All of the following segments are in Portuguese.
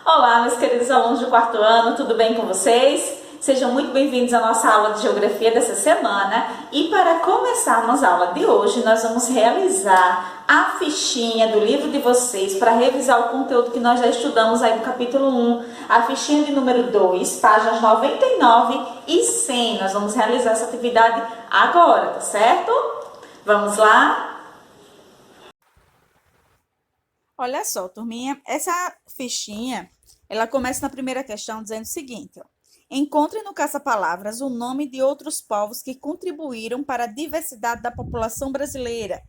Olá, meus queridos alunos do quarto ano, tudo bem com vocês? Sejam muito bem-vindos à nossa aula de geografia dessa semana. E para começarmos a aula de hoje, nós vamos realizar a fichinha do livro de vocês para revisar o conteúdo que nós já estudamos aí no capítulo 1, a fichinha de número 2, páginas 99 e 100. Nós vamos realizar essa atividade agora, tá certo? Vamos lá? Olha só, turminha, essa fichinha, ela começa na primeira questão dizendo o seguinte, ó. Encontre no caça-palavras o nome de outros povos que contribuíram para a diversidade da população brasileira.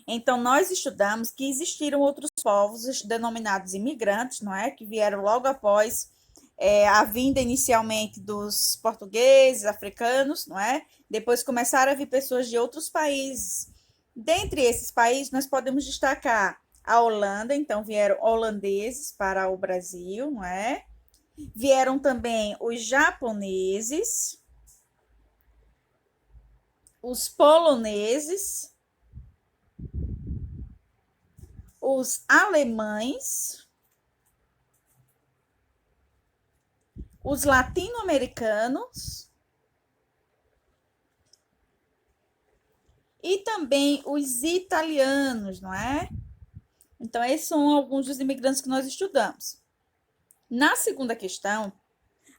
Então, nós estudamos que existiram outros povos denominados imigrantes, não é? Que vieram logo após a vinda inicialmente dos portugueses, africanos, não é? Depois começaram a vir pessoas de outros países. Dentre esses países, nós podemos destacar a Holanda, então vieram holandeses para o Brasil, não é? Vieram também os japoneses, os poloneses, os alemães, os latino-americanos e também os italianos, não é? Então, esses são alguns dos imigrantes que nós estudamos. Na segunda questão,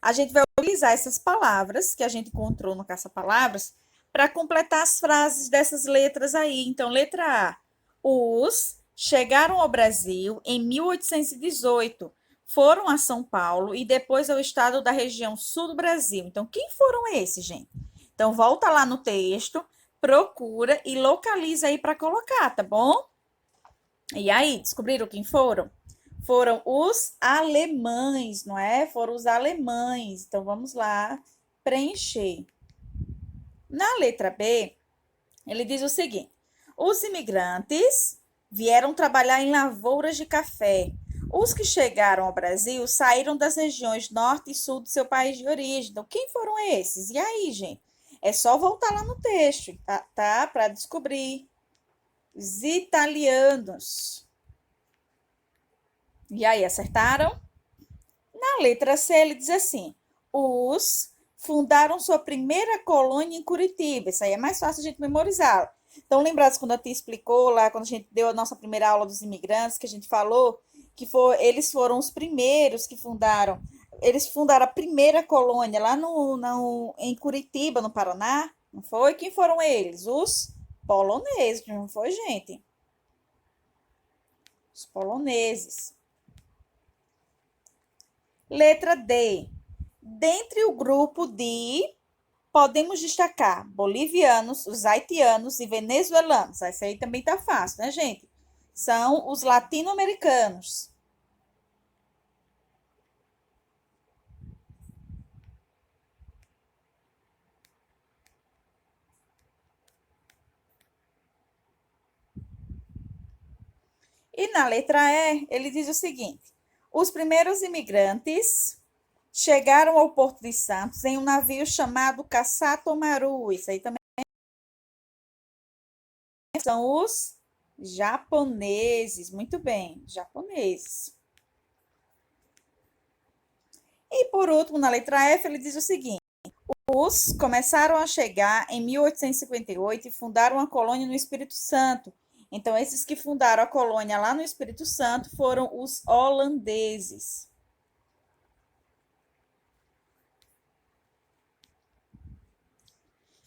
a gente vai utilizar essas palavras que a gente encontrou no caça-palavras para completar as frases dessas letras aí. Então, letra A. Os chegaram ao Brasil em 1818, foram a São Paulo e depois ao estado da região sul do Brasil. Então, quem foram esses, gente? Então, volta lá no texto, procura e localiza aí para colocar, tá bom? E aí, descobriram quem foram? Foram os alemães, não é? Foram os alemães. Então, vamos lá preencher. Na letra B, ele diz o seguinte: os imigrantes vieram trabalhar em lavouras de café. Os que chegaram ao Brasil saíram das regiões norte e sul do seu país de origem. Então, quem foram esses? E aí, gente? É só voltar lá no texto, tá? Para descobrir. Os italianos. E aí, acertaram? Na letra C, ele diz assim: os fundaram sua primeira colônia em Curitiba. Isso aí é mais fácil a gente memorizar. Então, lembrados quando a tia explicou lá, quando a gente deu a nossa primeira aula dos imigrantes, que a gente falou que eles foram os primeiros que fundaram. Eles fundaram a primeira colônia lá em Curitiba, no Paraná, não foi? Quem foram eles? Os poloneses, não foi, gente? Os poloneses. Letra D. Dentre o grupo de, podemos destacar bolivianos, os haitianos e venezuelanos. Essa aí também tá fácil, né, gente? São os latino-americanos. E na letra E, ele diz o seguinte: os primeiros imigrantes chegaram ao Porto de Santos em um navio chamado Caçatomaru. Isso aí também são os japoneses. Muito bem, japoneses. E por último, na letra F, ele diz o seguinte: os começaram a chegar em 1858 e fundaram uma colônia no Espírito Santo. Então, esses que fundaram a colônia lá no Espírito Santo foram os holandeses.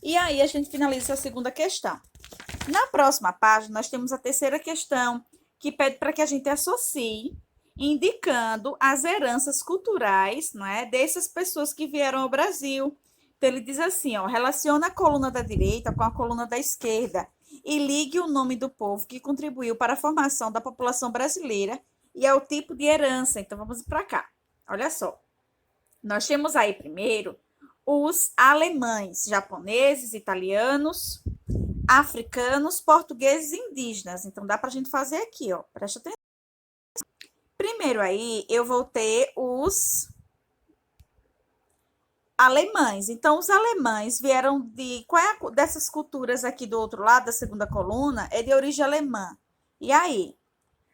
E aí, a gente finaliza a segunda questão. Na próxima página, nós temos a terceira questão, que pede para que a gente associe, indicando as heranças culturais, não é, dessas pessoas que vieram ao Brasil. Então, ele diz assim, ó, relaciona a coluna da direita com a coluna da esquerda e ligue o nome do povo que contribuiu para a formação da população brasileira e ao tipo de herança. Então, vamos para cá. Olha só. Nós temos aí primeiro os alemães, japoneses, italianos, africanos, portugueses e indígenas. Então, dá para a gente fazer aqui, ó. Presta atenção. Primeiro aí, eu vou ter os alemães. Então, os alemães vieram de... Qual é dessas culturas aqui do outro lado, da segunda coluna? É de origem alemã. E aí?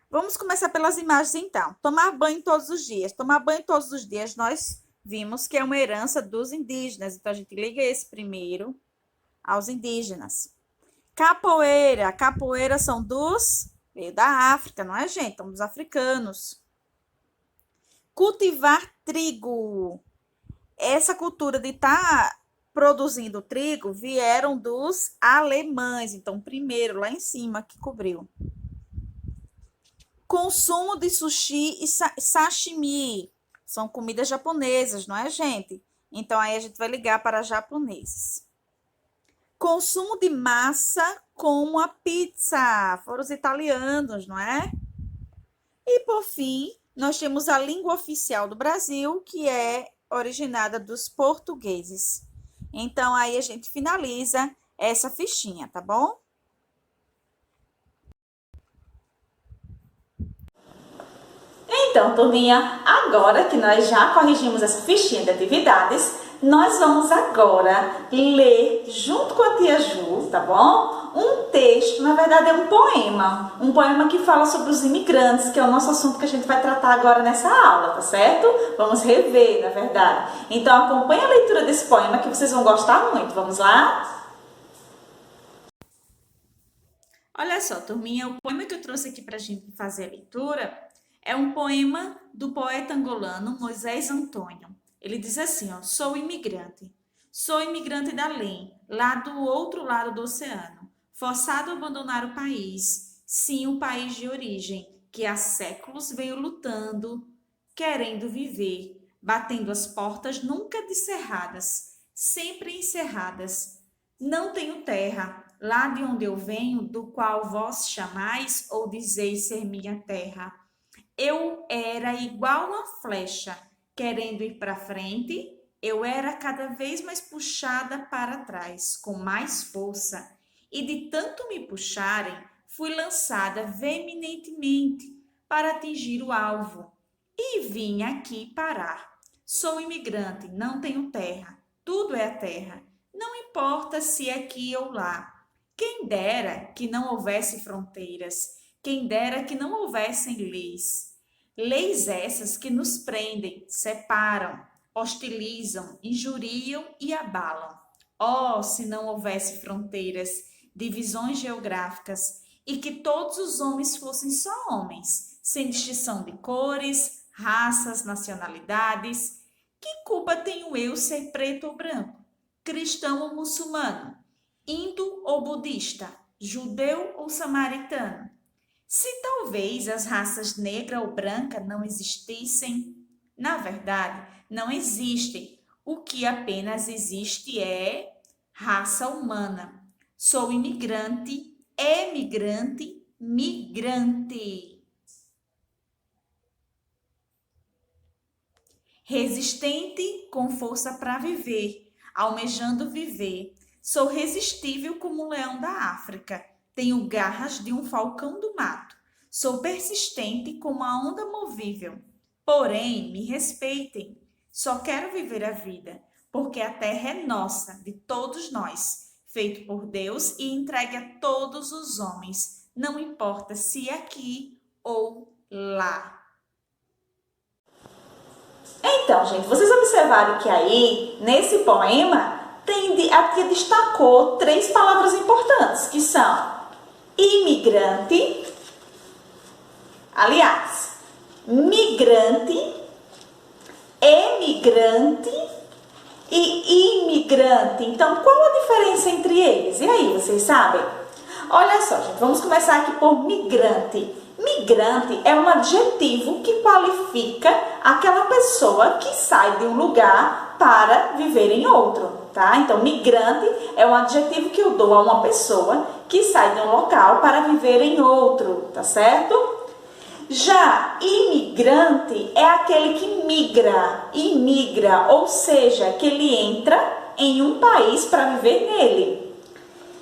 Vamos começar pelas imagens, então. Tomar banho todos os dias. Tomar banho todos os dias, nós vimos que é uma herança dos indígenas. Então, a gente liga esse primeiro aos indígenas. Capoeira. Capoeira são veio da África, não é, gente? São dos africanos. Cultivar trigo. Essa cultura de estar produzindo trigo vieram dos alemães. Então, primeiro, lá em cima, que cobriu. Consumo de sushi e sashimi. São comidas japonesas, não é, gente? Então, aí a gente vai ligar para japoneses. Consumo de massa como a pizza. Foram os italianos, não é? E, por fim, nós temos a língua oficial do Brasil, que é originada dos portugueses. Então, aí a gente finaliza essa fichinha, tá bom? Então, turminha, agora que nós já corrigimos essa fichinha de atividades, nós vamos agora ler, junto com a tia Ju, tá bom? Um texto, na verdade é um poema que fala sobre os imigrantes, que é o nosso assunto que a gente vai tratar agora nessa aula, tá certo? Vamos rever, na verdade. Então, acompanhe a leitura desse poema que vocês vão gostar muito. Vamos lá? Olha só, turminha, o poema que eu trouxe aqui pra gente fazer a leitura é um poema do poeta angolano Moisés Antônio. Ele diz assim, ó: sou imigrante da além, lá do outro lado do oceano, forçado a abandonar o país, sim, o país de origem, que há séculos venho lutando, querendo viver, batendo as portas nunca descerradas, sempre encerradas. Não tenho terra, lá de onde eu venho, do qual vós chamais ou dizeis ser minha terra. Eu era igual uma flecha, querendo ir para frente, eu era cada vez mais puxada para trás, com mais força, e de tanto me puxarem, fui lançada veementemente para atingir o alvo, e vim aqui parar. Sou imigrante, não tenho terra, tudo é a terra, não importa se é aqui ou lá. Quem dera que não houvesse fronteiras, quem dera que não houvessem leis. Leis essas que nos prendem, separam, hostilizam, injuriam e abalam. Oh, se não houvesse fronteiras, divisões geográficas, e que todos os homens fossem só homens, sem distinção de cores, raças, nacionalidades. Que culpa tenho eu ser preto ou branco, cristão ou muçulmano, hindu ou budista, judeu ou samaritano? Se talvez as raças negra ou branca não existissem, na verdade, não existem. O que apenas existe é raça humana. Sou imigrante, emigrante, migrante. Resistente com força para viver, almejando viver. Sou resistível como um leão da África. Tenho garras de um falcão do mato. Sou persistente como a onda movível. Porém, me respeitem. Só quero viver a vida, porque a terra é nossa, de todos nós, feito por Deus e entregue a todos os homens, não importa se é aqui ou lá. Então, gente, vocês observaram que aí, nesse poema, a tia destacou 3 palavras importantes, que são imigrante, aliás, migrante, emigrante e imigrante. Então, qual a diferença entre eles? E aí, vocês sabem? Olha só, gente, vamos começar aqui por migrante. Migrante é um adjetivo que qualifica aquela pessoa que sai de um lugar para viver em outro, tá? Então, migrante é um adjetivo que eu dou a uma pessoa que sai de um local para viver em outro, tá certo? Já imigrante é aquele que imigra, ou seja, que ele entra em um país para viver nele.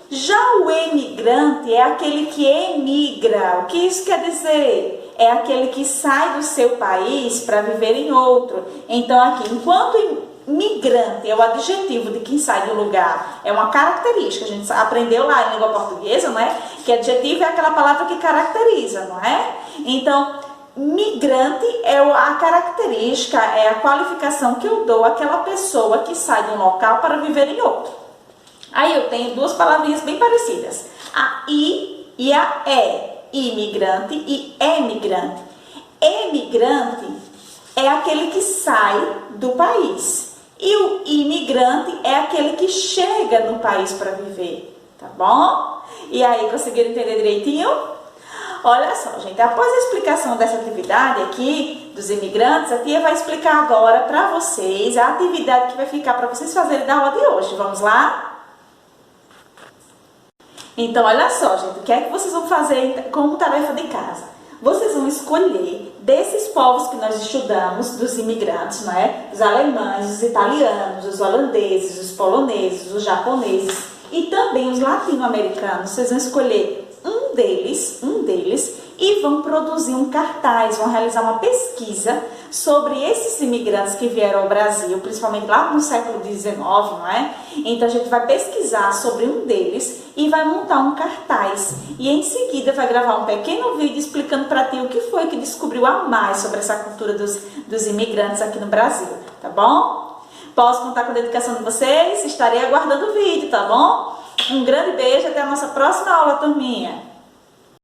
Já o emigrante é aquele que emigra. O que isso quer dizer? É aquele que sai do seu país para viver em outro. Então, aqui, enquanto migrante é o adjetivo de quem sai do lugar, é uma característica. A gente aprendeu lá em língua portuguesa, não é? Que adjetivo é aquela palavra que caracteriza, não é? Então, migrante é a característica, é a qualificação que eu dou àquela pessoa que sai de um local para viver em outro. Aí eu tenho duas palavrinhas bem parecidas, a I e a E, imigrante e emigrante. Emigrante é aquele que sai do país e o imigrante é aquele que chega no país para viver, tá bom? E aí, conseguiram entender direitinho? Olha só, gente, após a explicação dessa atividade aqui dos imigrantes, a tia vai explicar agora para vocês a atividade que vai ficar para vocês fazerem na aula de hoje. Vamos lá? Então, olha só, gente, o que é que vocês vão fazer como tarefa de casa? Vocês vão escolher desses povos que nós estudamos, dos imigrantes, não é? Os alemães, os italianos, os holandeses, os poloneses, os japoneses e também os latino-americanos. Vocês vão escolher um deles e vão produzir um cartaz, vão realizar uma pesquisa sobre esses imigrantes que vieram ao Brasil, principalmente lá no século XIX, não é? Então a gente vai pesquisar sobre um deles e vai montar um cartaz e em seguida vai gravar um pequeno vídeo explicando para ti o que foi que descobriu a mais sobre essa cultura dos imigrantes aqui no Brasil, tá bom? Posso contar com a dedicação de vocês? Estarei aguardando o vídeo, tá bom? Um grande beijo, até a nossa próxima aula, turminha!